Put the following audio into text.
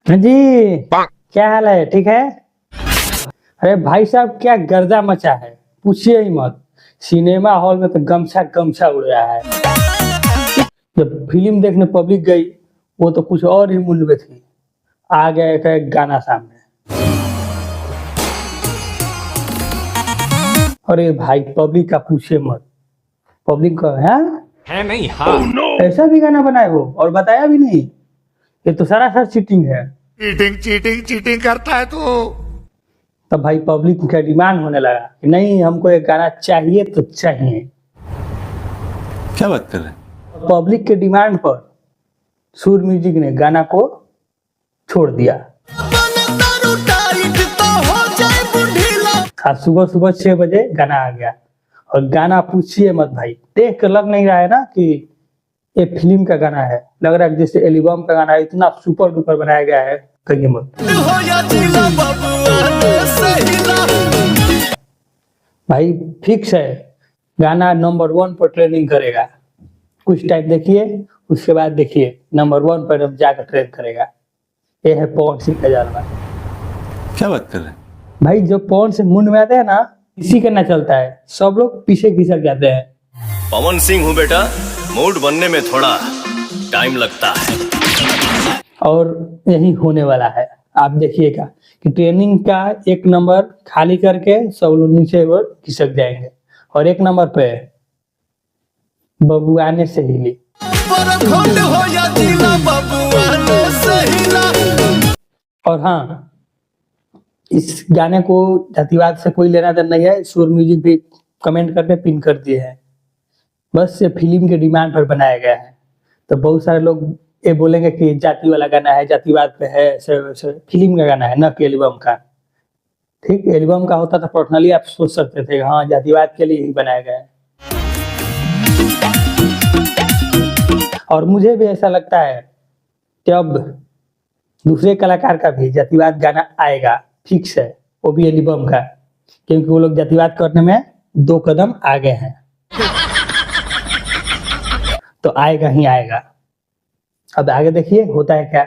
हाँ जी, क्या हाल है? ठीक है। अरे भाई साहब, क्या गर्दा मचा है, पूछिए ही मत। सिनेमा हॉल में तो गमछा गमछा उड़ रहा है। जब फिल्म देखने पब्लिक गई, वो तो कुछ और ही मूड में थी। आ गया एक गाना सामने। अरे भाई, पब्लिक का पूछिए मत। पब्लिक का है नहीं। हाँ। ऐसा भी गाना बनाए हो और बताया भी नहीं। ये तो सरासर चीटिंग है। चीटिंग चीटिंग चीटिंग करता है तू। तब भाई पब्लिक का डिमांड होने लगा कि नहीं, हमको एक गाना चाहिए तो चाहिए। क्या बात कर रहे हैं? पब्लिक के डिमांड पर सूर म्यूजिक ने गाना को छोड़ दिया। आज सुबह सुबह 6 बजे गाना आ गया। और गाना पूछिए मत भाई, देख कर लग नहीं रहा है ना कि ये फिल्म का गाना है। लग रहा है जैसे एल्बम का गाना है। इतना सुपर डुपर बनाया गया है, कहिए मत। भाई फिक्स है, गाना नंबर 1 पर ट्रेंडिंग करेगा। कुछ टाइम देखिए, उसके बाद देखिए नंबर 1 पर अब जाकर ट्रेंड करेगा। ये है पवन सिंह का जलवा। क्या बात कर रहे हैं? भाई जो पवन सिंह मुंड में आते हैं ना, इसी का ना चलता है, सब लोग पीछे खिसक जाते हैं। पवन सिंह हूँ बेटा, मूड बनने में थोड़ा टाइम लगता है। और यही होने वाला है। आप देखिएगा कि ट्रेनिंग का 1 नंबर खाली करके सब लोग नीचे वो खिसक जाएंगे। और 1 नंबर पे बबुआने से हिली। और हाँ, इस गाने को जातिवाद से कोई लेना देना नहीं है। सूर म्यूजिक भी कमेंट करके पिन कर दिए हैं। बस ये फिल्म के डिमांड पर बनाया गया है। तो बहुत सारे लोग ये बोलेंगे कि जाति वाला गाना है, जातिवाद पे है। ऐसे वैसे फिल्म का गाना है, न कि एल्बम का। ठीक, एल्बम का होता तो पर्सनली आप सोच सकते थे हाँ, जातिवाद के लिए ही बनाया गया है। और मुझे भी ऐसा लगता है कि अब दूसरे कलाकार का भी जातिवाद गाना आएगा, फिक्स है। वो भी एल्बम का, क्योंकि वो लोग जातिवाद करने में 2 कदम आगे हैं। तो आएगा ही आएगा। अब आगे देखिए होता है क्या।